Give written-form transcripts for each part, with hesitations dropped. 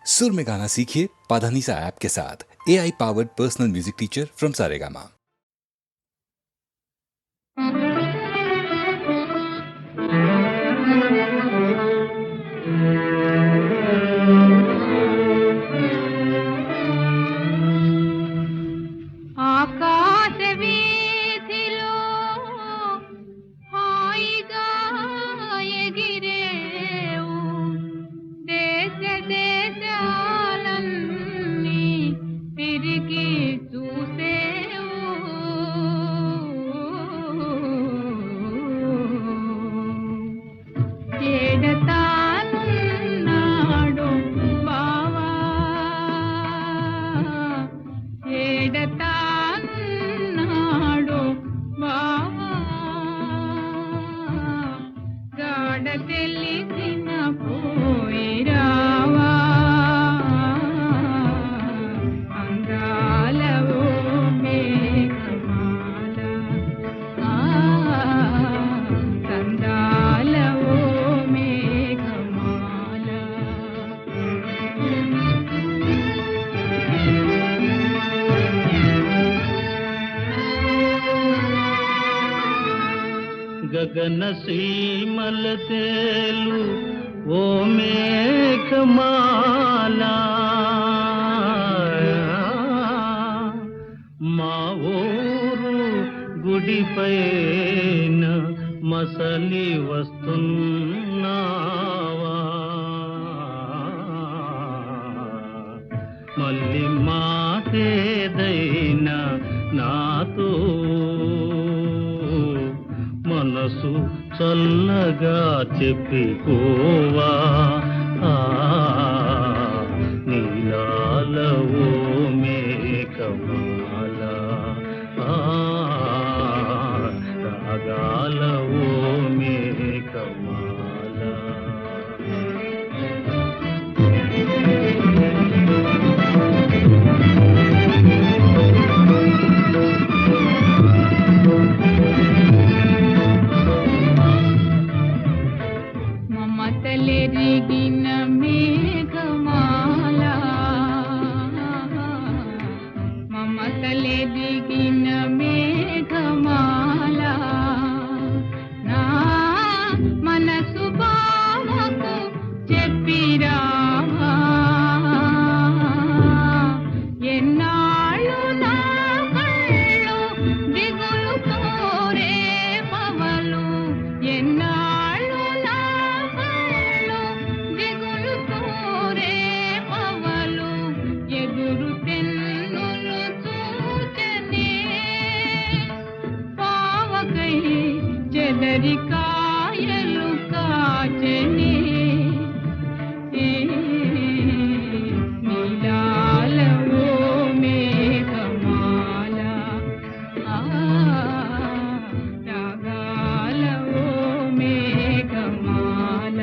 सुर में गाना सीखिए पाधानीसा ऐप के साथ। AI powered personal music teacher from Saregama. ఆకాశ వీధిలో హాయిగా ఎగిరేవు, దేశ దేశాలన్నీ తిరిగి చూసేవు. ఏడతానున్నాడు బావా, ఏడతానున్నాడు బావా, గాఢ తెలిసిన పోయిరావా, అందాల ఓ మేఘమాల, సందాల ఓ మేఘమాల. గగన సీమల తేలు ఓ మేఘమాల, మా ఊరు గుడిపైన మసలి వస్తున్నావా, మళ్ళీ మాటేదైనా నాతో మనసు చల్లగా చెప్పిపోవా, నీలాల ఓ మేఘమాల, రాగాల ఓ మేఘమాల. మమతలెరిగిన మేఘమాల, మమతలెరిగిన మేఘమాల, నా మనసు బావకు చెప్పిరావా, ఎన్నాళ్ళు నా కళ్ళు దిగులుతో రేపవలు, ఎన్నాళ్ళు నా కళ్ళు దిగులుతో రేపవలు, ఎదురు తెన్నులు చూచనే పావకై చెదరి కాయలు కాచనే. నీలాల ఓ మేఘమాల, రాగాల ఓ మేఘమాల.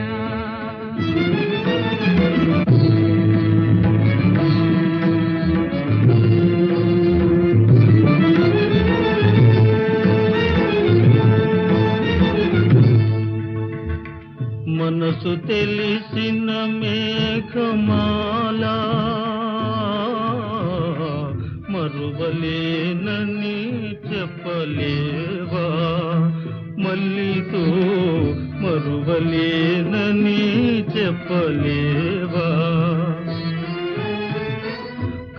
మనసు తెలిసిన మేఘమాల, మరువలేనని చెప్పలేవా, మల్లితో మరువలేనని చెప్పలేవా,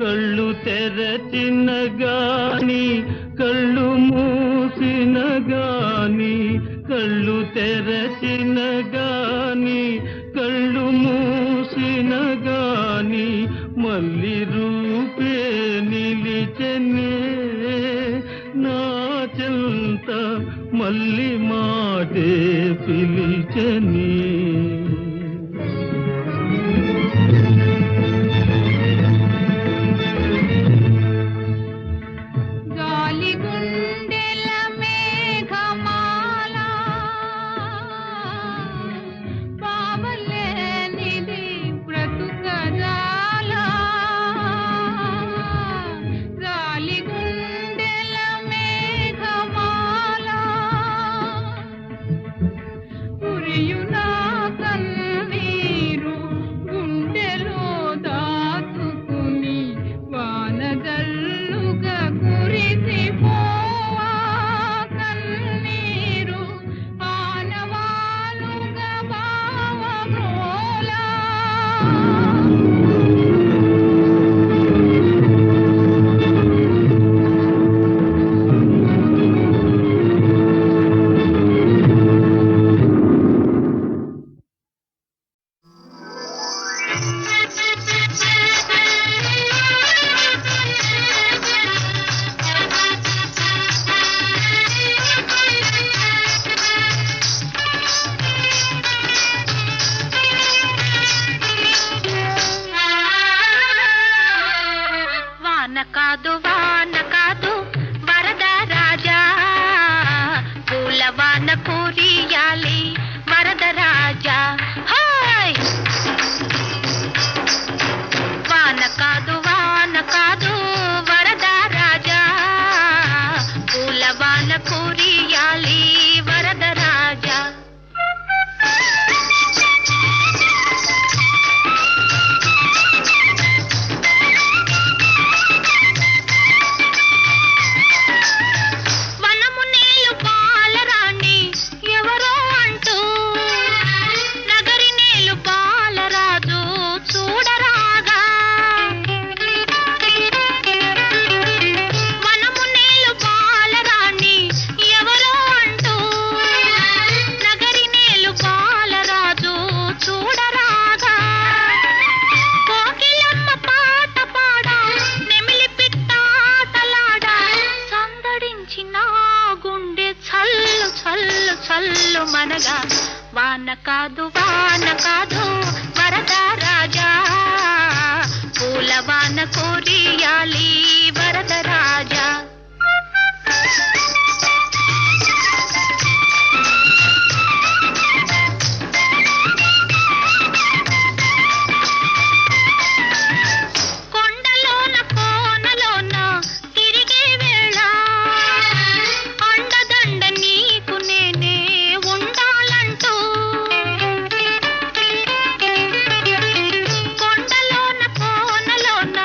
కళ్ళు తెరచిన గాని కళ్ళు మూసిన గాని, కళ్ళు తెరచిన గాని కళ్ళు మూసిన గాని, మళ్ళీ రూపే నిలిచనే నా చెంత, మళ్ళీ మాటే పిలిచని. గాలి గుండెల మేఘమాల, పావలేనిది బ్రతుకజాల, గాలి గుండెల మేఘమాల, కురియునా వాన కాదు వరద రాజా పూల వాన కురియాలి వరద రాజా హాయ్ వాన కాదు వరద రాజా పూల వాన కురియాలి వరద రాజా మనగా వాన కాదు వరద రాజా పూల వాన కురియాలి వరద రాజా కొండలోన కోనలోన తిరిగే వేళ అండదండ నీకు నేనే ఉండాలంటూ కొండలోన కోనలోన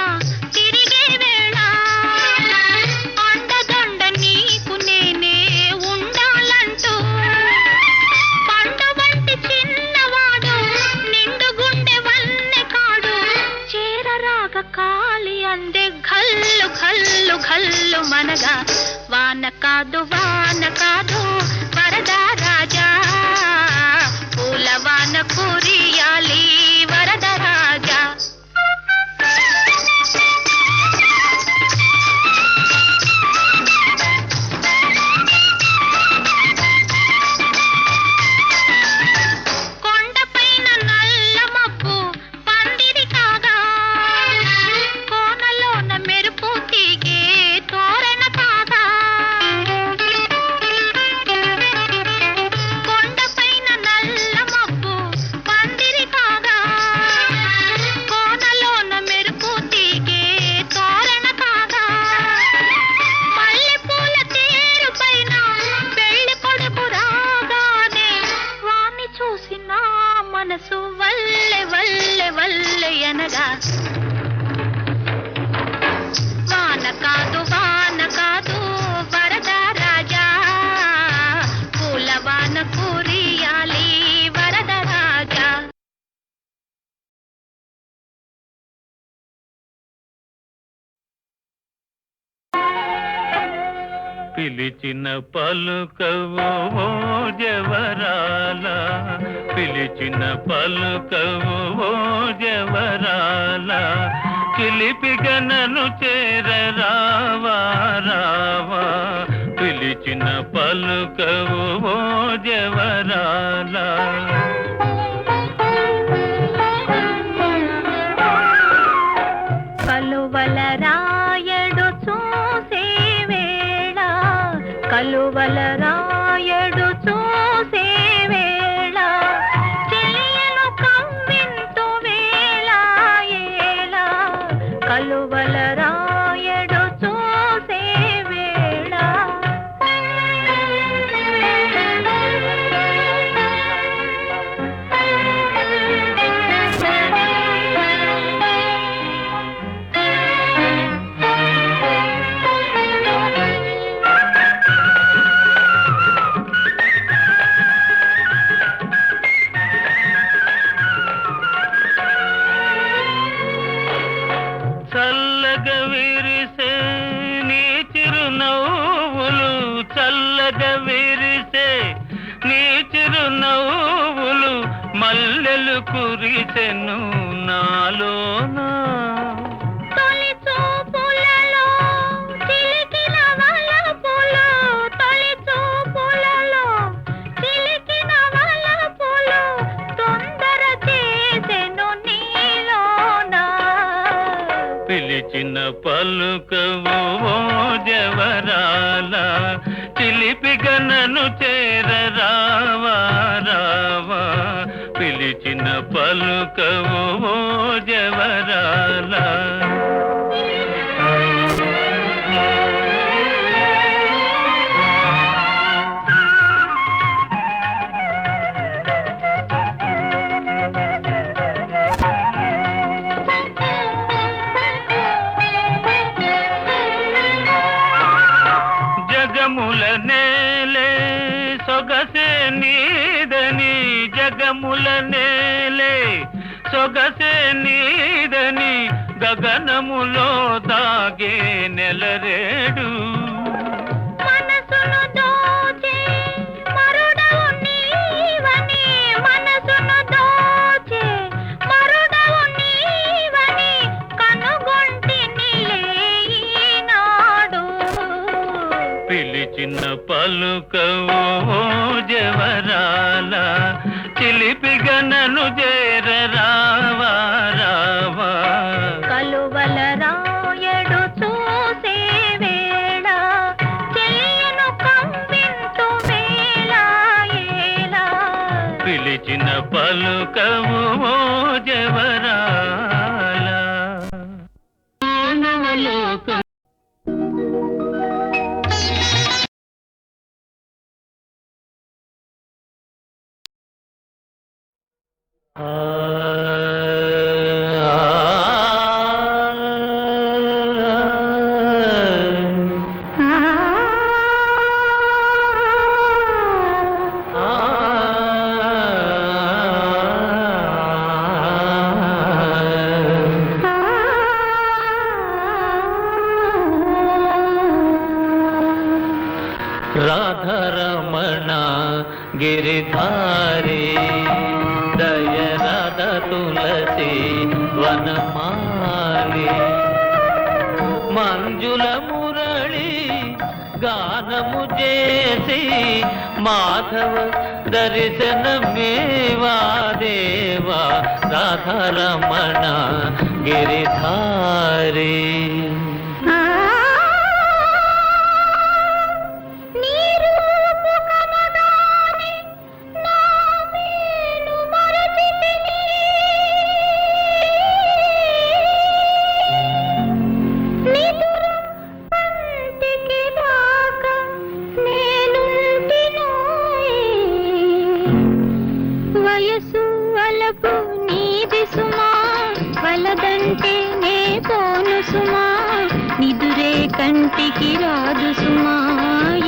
తిరిగే వేళ అండదండ నీకు నేనే ఉండాలంటూ పండు వంటి చిన్నవాడు నిండు గుండె వన్నె కాడు చేరరాగ కాలి అందే ఘల్లు ఘల్లు ఘల్లు మనగా వాన కాదు వరద రాజా పూల వాన కురియాలి వరద రాజా కొండపైన నల్ల మబ్బు పందిరి కాగా కోనలోన మెరుపు తీగే తోరణ కాగా కొండపైన నల్ల మబ్బు పందిరి కాగా కోనలోన మెరుపు తీగే తోరణ కాగా మల్లెపూల తేరు పైన పెళ్లి కొడుకు రాగానే వాణ్ణి చూసిన మనసు వల్లె వల్లె వల్లె అనగా వాన కాదు వరద రాజా పూల వాన కురియాలి వరద రాజా పిలిచిన పలుకవు ఓ జవరాల పిలిచిన పలుకవు ఓ జవరాల చిలిపిగా నన్ను చేరరావా రావా పిలిచిన పలుకవు ఓ జవరాల కలువల రాయడు చూసే వేళ కలువల రాయడు చూసే వేళ చెలియను కవ్వింతు వేళ ఏళ కలువల రాయడు చూసే వేళ చల్లగా విరిసే నీ చిరునవ్వులు చల్లగా విరిసే నీ చిరునవ్వులు మల్లెలు కురిసెను నాలోనా తొలి చూపులలో చిలికిన వలపులు తొలి చూపులలో చిలికిన వలపులు తొందర చేసెను నీలోనా పిలిచిన పలుకవు ఓ జవరాల చిలిపిగా నన్ను చేరరావా రావా పిలిచిన పలుకవు ఓ జవరాల జగముల నేలే సొగసే నీదని జగముల నేలే సొగసే నీదని గగనములో దాగే నెలరేడు మనసును దోచే మరుడవు నీవని మనసును దోచే మరుడవు నీవని కనుగొంటినిలే ఈనాడు పిలిచిన పలుకవు ఓ జవరాల చిలిపిగా నన్ను చేరరావా రావా కలువల రాయడు చూసే వేళ చెలియను కవ్వింతు వేళ ఏలా పిలిచిన పలుకవు ఓ జవరాల మానవలోకం రాధరమణ గిరిధారి దయరథ తులసి వనమాలి మంజుల మురళి గానము చేసి మాధవ దర్శనమేవా దేవా రాధరమణ గిరిధారి వయసు వలపు నీది సుమా వలదంటే నే పోను సుమా నిదురే కంటికి రాదు సుమా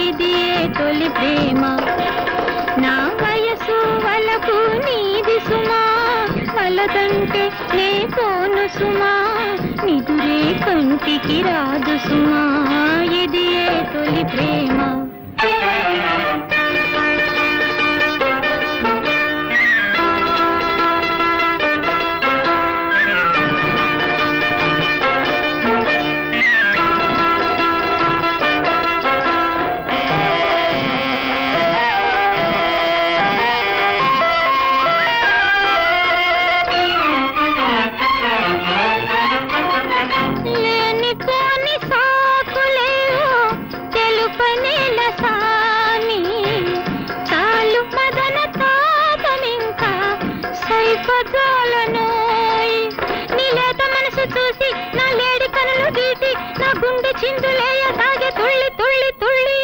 ఇది తొలి ప్రేమ నా వయసు వలపు నీది సుమా వలదంటే నే పోను సుమా నిదురే కంటికి రాదు సుమా ఇది తొలి ప్రేమ నీలేత మనసు చూసి నా లేడి కనులు గీసి నా గుండె చిందులేయ తాగే తుళ్ళి తుళ్ళి తుళ్ళి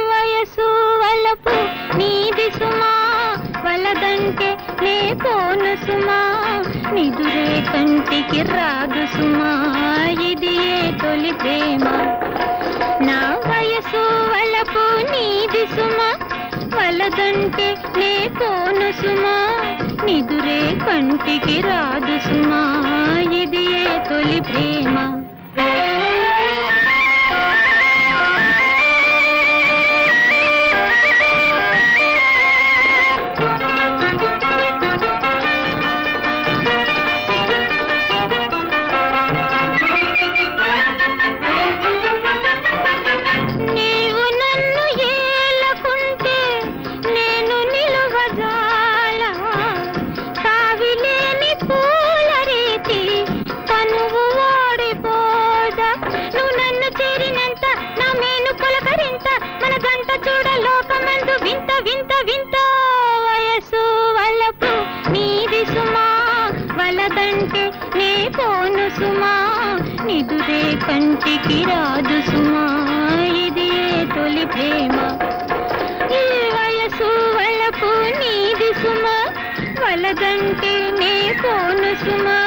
వయసు వలపు నీది సుమా వలదంటే నే పోను సుమా నిదురే కంటికి రాదు సుమా ఇది తొలి ప్రేమ నా వయసు వలపు నీది సుమా వలదంటే నే పోను సుమా నిదురే కంటికి రాదు సుమా ఇది తొలి ప్రేమ పూల రీతి తనువు ఓడిపో సుమా నిదురే కంటికి రాదు సుమా ఇది ఏ తొలి ప్రేమ ఈ వయసు వలపు నీది సుమా వలదంటే నే పోను సుమా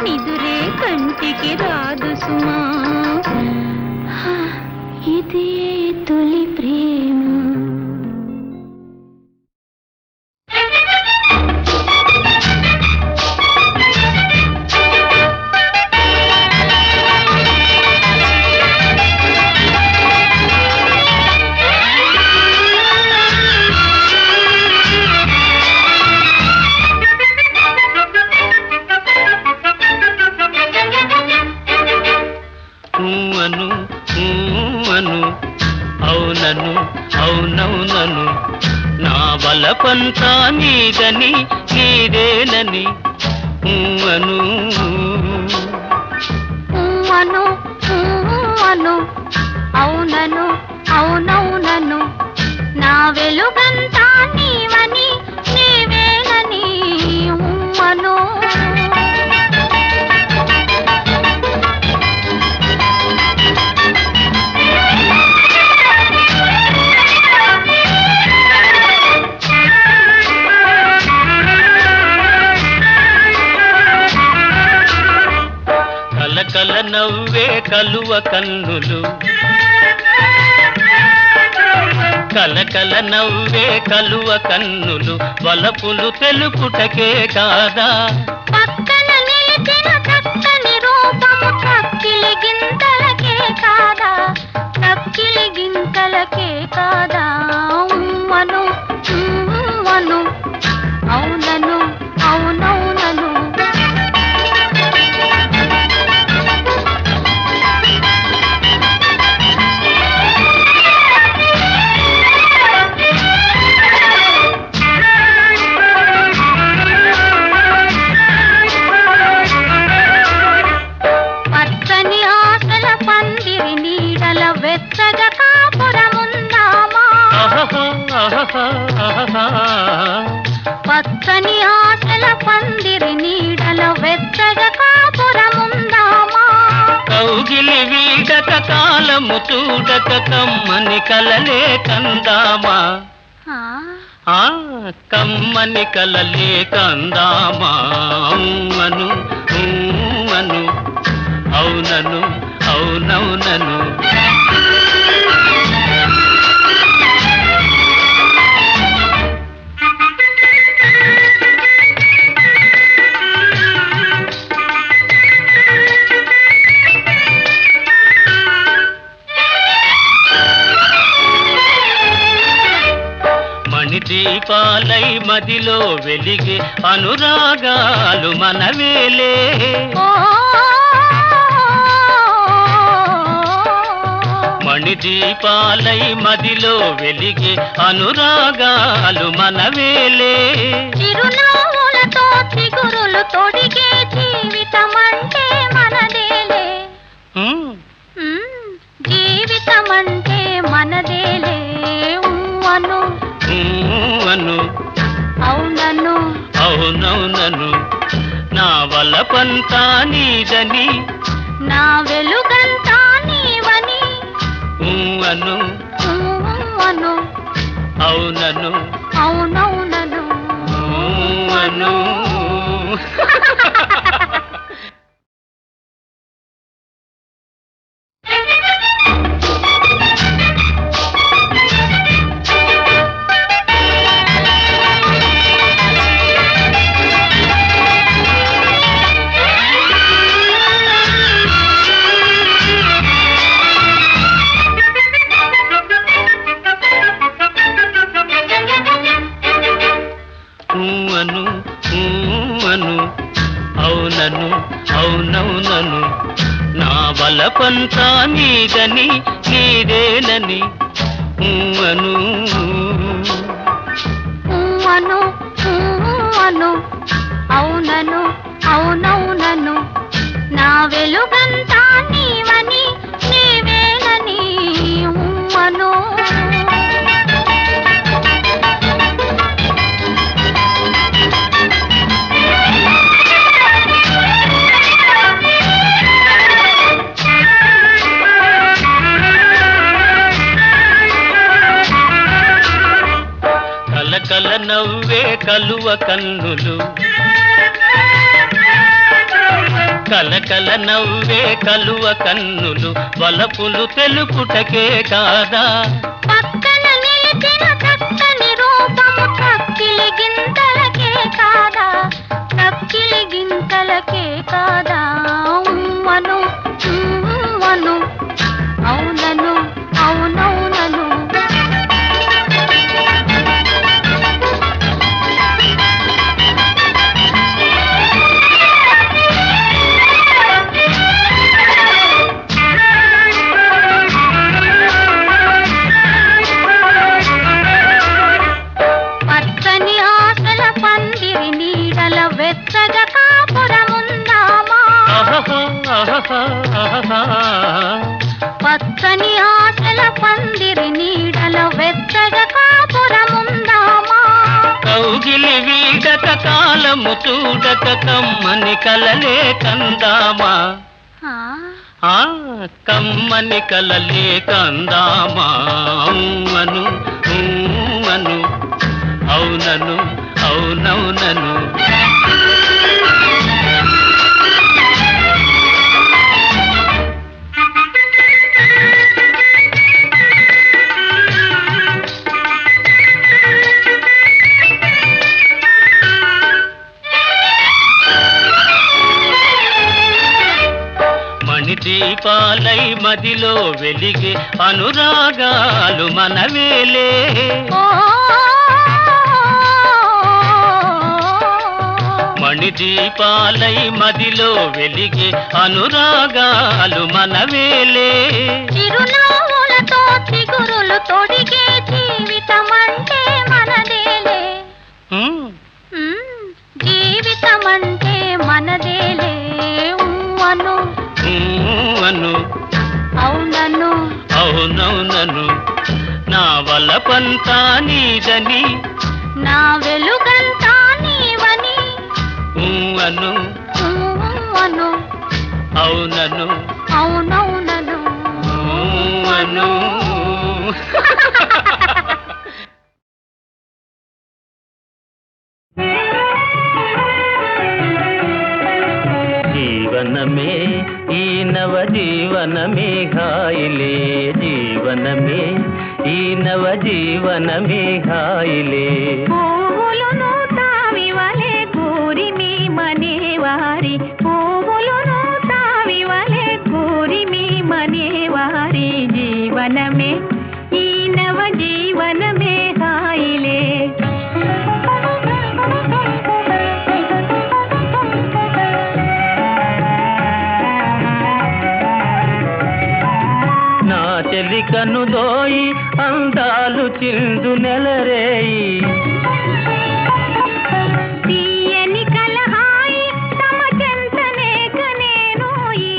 నిదురే కంటికి రాదు సుమా ఇది ఏ తొలి ప్రేమ. అవునను అవునవునను నా వలపంతా నీదని నీదేనని అను అను అను అవునను అవునవునను నా వెలుగంతా నీవని నీవేనని అను కలకల నవ్వే కలువ కన్నులు కలకల నవ్వే కలువ కన్నులు వలపులు తెలుపుటకే కాదా పక్కన నిలిచిన చక్కని రూపము కక్కిలి గింతలకే కాదా కక్కిలి గింతలకే కాదా ఉమ్మను ఉమ్మను అవునను అవునవునను పచ్చని ఆశల పందిరి నీడల వెచ్చగా కాపురముందామా పచ్చని ఆశల పందిరి నీడల వెచ్చగా కాపురముందామా కౌగిలి వీడక కాలము చూడక కమ్మని కలలే కందామా ఆ కమ్మని కలలే కందామా అను అను అవునను అవునవునను మణిదీపాలై మదిలో వెలిగే అనురాగాలు మనవేలే మణిదీపాలై మదిలో వెలిగే అనురాగాలు మనవేలే చిరునవ్వులతో చిగురులు తొడిగే జీవితమంటే మనదేలే జీవితమంటే మనదేలే అను అను అవునను అవునవునను నా వలపంతా నీదని నా వెలుగంతా నీవని అను అను అవునను అవునవునను అను అను అవునను అవునవునను నా వలపంతా నీదని నీదేనని అను అను అను అవునను అవునవునను నా వెలుగంతా నీవని నీవేనని అను కలువ కన్నులు కలకల నవ్వే కలువ కన్నులు వలపులు తెలుపుటకే కాదా పక్కన నిలిచిన చక్కని రూపము చక్కిలి గింతలకే కాదా చక్కిలి గింతలకే కాదా ఉమ్మను ఉమ్మను అవునను అవునవునను పచ్చని ఆశల పందిరి నీడల వెచ్చగా కాపురముందామా పచ్చని ఆశల పందిరి నీడల వెచ్చగా కాపురముందామా కౌగిలి వీడక కాలము చూడక కమ్మని కలలే కందామా ఆ కమ్మని కలలే కందామా అను అను అవునను అవునవునను మణిదీపాలై మదిలో వెలిగే అనురాగాలు మనవేలే మణిదీపాలై మదిలో వెలిగే అనురాగాలు మనవేలే చిరునవ్వులతో చిగురులు తొడిగే జీవితమంటే మనదేలే జీవితమంటే మనదేలే ఉమ్మను అను అవునను అవునవునను నా వలపంతా నీదని నా వెలుగంతా నీవని అను అను అవునను అవునవునను అను జీవనమే ఈ నవ జీవనమే ఘాయిలే జీవనమే ఈ నవ జీవనమే ఘాయిలే పువ్వులును తావివలే కూరిమి మనేవారి పువ్వులును తావివలే కూరిమి మనేవారి జీవనమే ఈ నవ జీవనమే హాయిలే నా చెలి కనుదోయి అందాలు చిందు నెలరేయి తీయని కలహాయి తమ చెంతనే కనేనోయి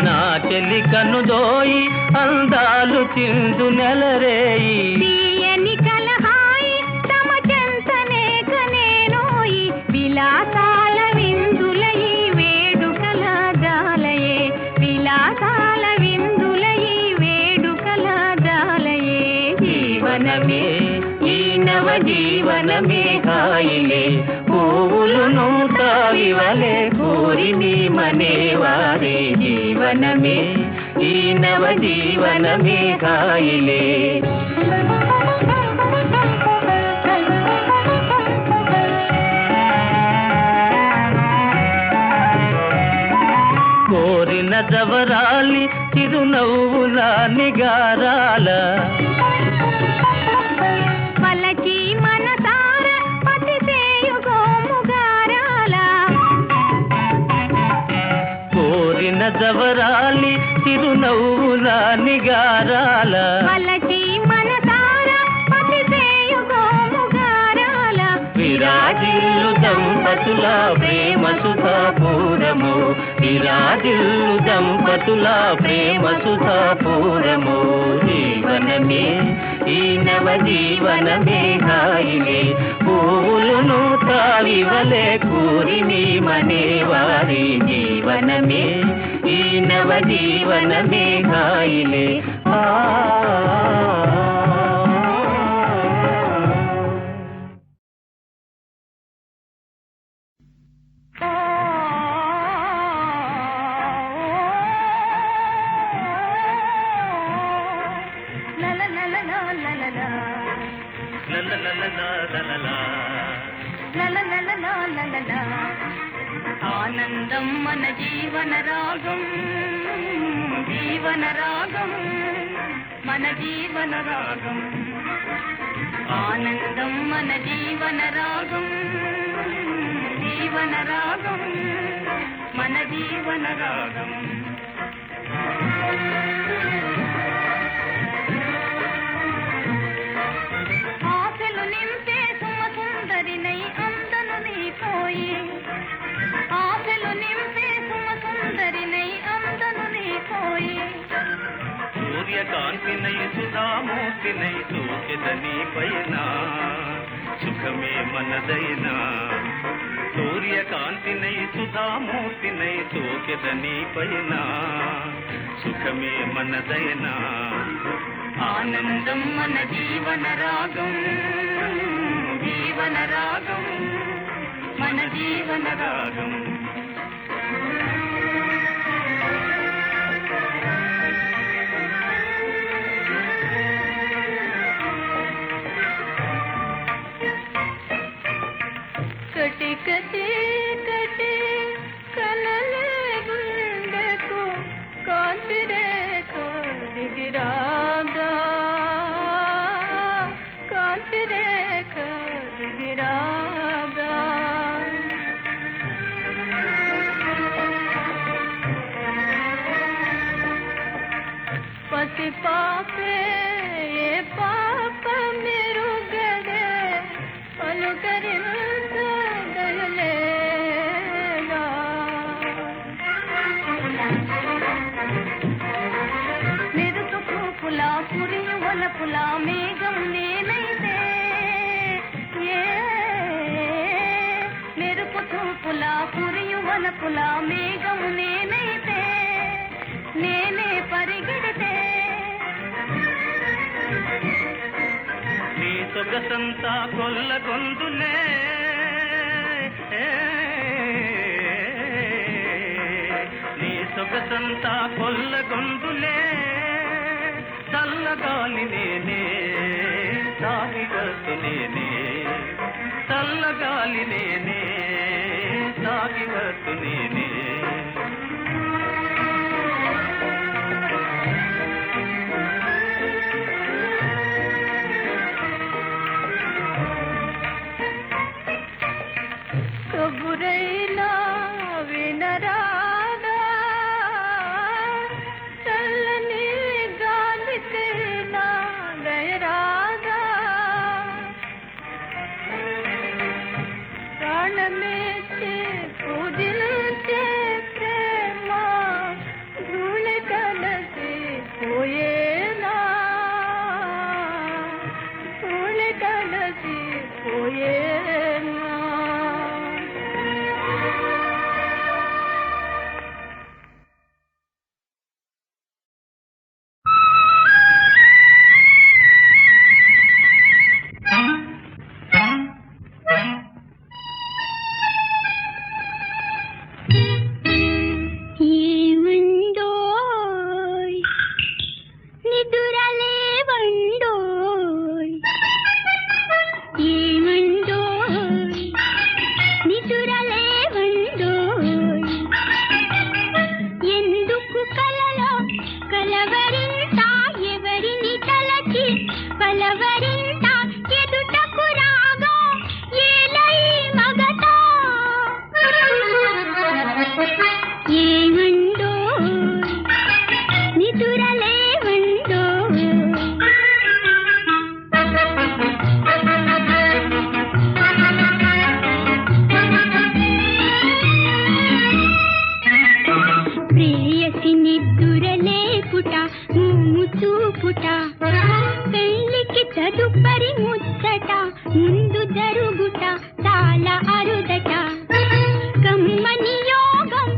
నా చెలి కనుదోయి అందాలు చిందు నెలరేయి తీయని కలహాయి తమ చెంతనే కనేనోయి విలాసాల విందులయి వేడుకల జాలయే విలాసాల విందులయి వేడుకల జాలయే జీవనమే ఈ నవ జీవనమే హాయిలే పువ్వులును తావివలే కోరిని మనేవారే జీవనమే ఈ నవ జీవనమే హాయిలే కోరిన జవరాలి చిరునవ్వుల నిగారాల పలకి మనసార పతి చేయుగోముగారాల కోరిన జవరాలి చిరునవ్వుల నిగారాల పలకి మనసార పతి చేయుగోముగారాల విరాజిల్లు దంపతుల ప్రేమ సుధాపూరము విరాజిల్లు దంపతుల ప్రేమ సుధాపూరము జీవనమే ఈ నవ జీవనమే హాయిలే పువ్వులును తావివలే కూరిని మనేవారి జీవనమే ఈ నవ జీవనమే హాయిలే ఆనందం మన జీవన రాగం జీవన రాగం మన జీవన రాగం ఆనందం మన జీవన రాగం జీవన రాగం మన జీవన రాగం ఆశలు నింపే సుమసుందరినై అందను నీపోయి ఆశలు నింపే సుమసుందరినై అందను నీపోయి సూర్యకాంతినై సుధామూర్తినై సూచెదని పైన సుఖమే మనదైనా సూర్యకాంతినై సుధామూర్తినై సూచెదని పైన సుఖమే మనదైనా ఆనందం మన జీవన రాగం జీవన రాగం మన జీవన రాగం కటి కటి కటి కలలే గుండెకు కాంతి రేఖ దిగిరాగా కాంతి రేఖ దిగిరాగా పసి పాపే ఏ పాప మెరుగదే పలుకరించదయలేగా మెరుపు పూపులా పురియు వలపులా మేఘం నేనైతే మెరుపు చూపులా పురియు వలపులా మేఘం నేనైతే నేనే పరిగెడితే నీ సొగసంతా కొల్లగొందులే నీ సొగసంతా కొల్లగొందులే చల్లగాలి నేనే సాగి వస్తు నేనే చల్లగాలి నేనే సాగి వస్తు నేనే కబురైనా వినరాదా చల్లని గాలికి నా దయరాదా ప్రాణమేసి పూజించే ప్రేమ ధూళి కలసి పోయేనా ధూళి కలసి పోయేనా ఏమండోయ్ నిదురలేవండోయ్ ఏమండోయ్ నిదురలేవండోయ్ ఎందుకు కలలో కలవరింత ఎవరిని తలచి పలవరింత ఎదుటకు రాగా ఏలై మగతా ఏమండోయ్ నిదురలేవండోయ్ ప్రేయసి నిద్దురలేపుట మూము చూపుట పెళ్లికి తదుపరి ముచ్చట ముందు జరుగుట చాలా అరుదట కమ్మని యోగం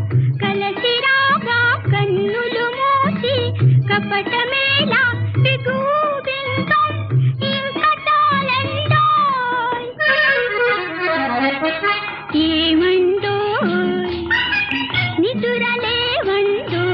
కలసి రాగా కన్నులు మూసి కపటమేలా బిగు బిందం ఇంకా చాలండోయ్ ఏమండోయ్ నిదురలేవండోయ్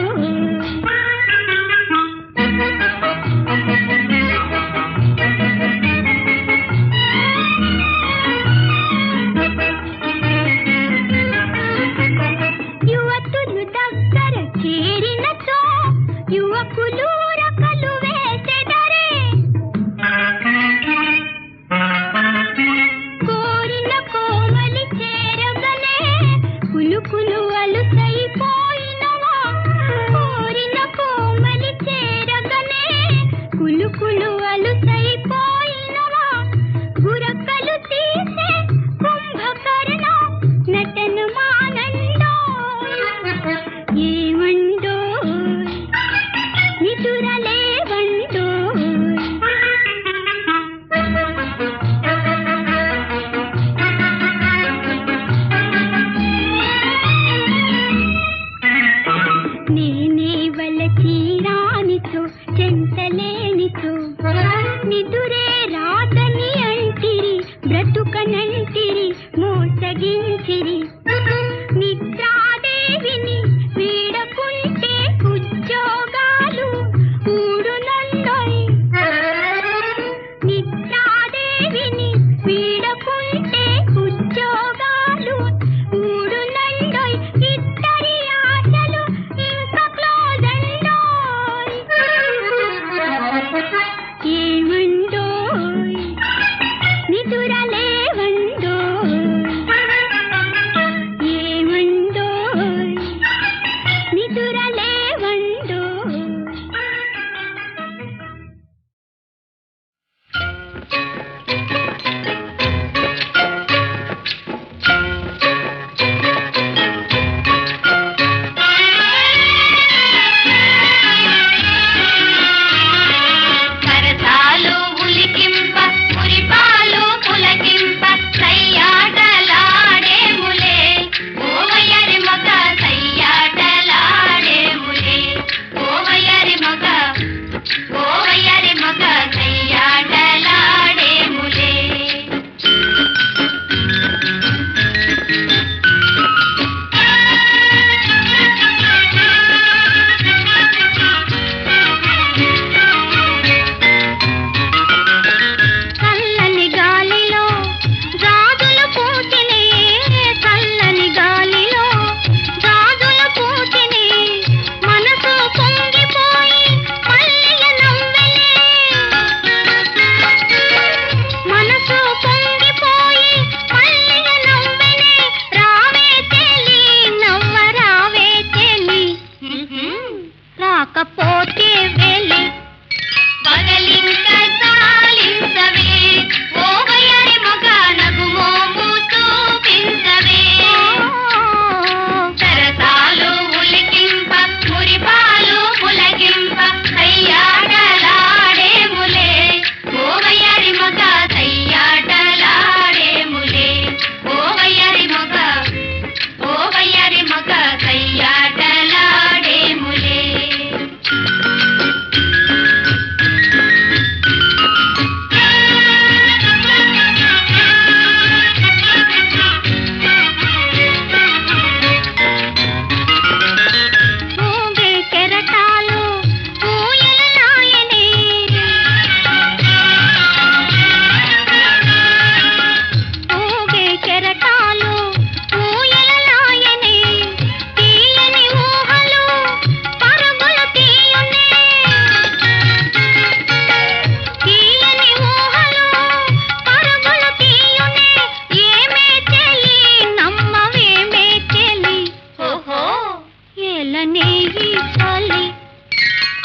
తీరనే ఈ చలి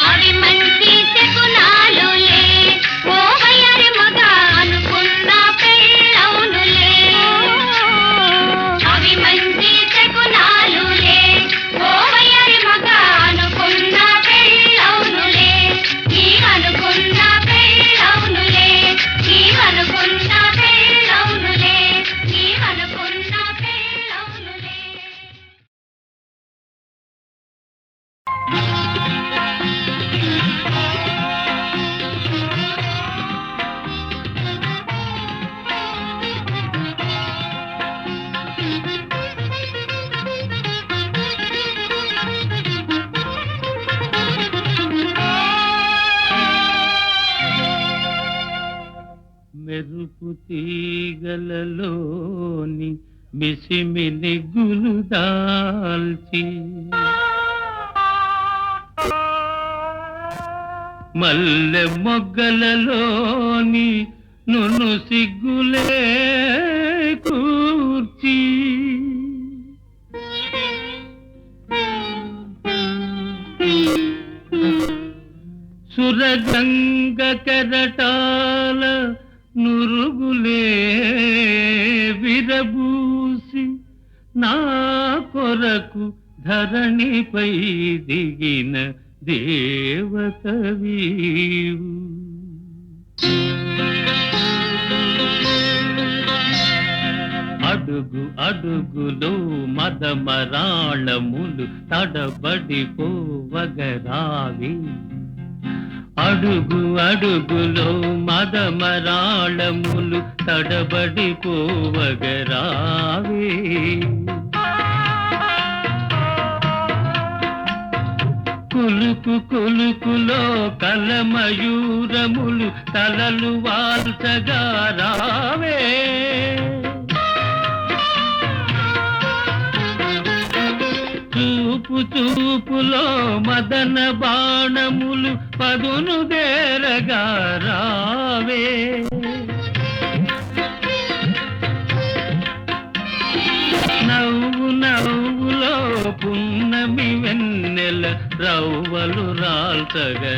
అవి మంచి శకునాలులే ఓ వయ్యారి మగ అనుకున్న పెళ్ళవునులే అవి మంచి శకునాలులే ఓ వయ్యారి మగ అనుకున్న పెళ్ళవునులే నీవనుకున్న పెళ్ళవునులే నీవనుకున్న పెళ్ళవునులే నీవనుకున్న పెళ్ళవునులే. మెరుపు తీగలలోని మిసిమిని గులుదాల్చి మల్లె మొగ్గలలోని నును సిగ్గులే కూర్చి సురగంగ కెరటాల నురుగులే విరబూసి నా కొరకు ధరణిపై దిగిన దేవతవీవు అడుగు అడుగులో మదమరాళములు తడబడిపోవగరావి అడుగు అడుగులో మదమరాళములు తడబడిపోవగరావి కులుకు కులుకులో కలమయూరములు తలలు వాల్చగా రావే చూపు చూపులో మదన బాణములు పదును దేరగా రావే నవ్వు నవ్వులో పున్నమి వెన్నెల రవ్వలు రాల్చగరావే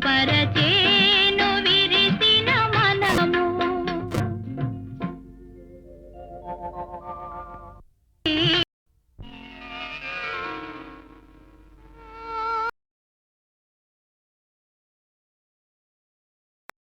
పర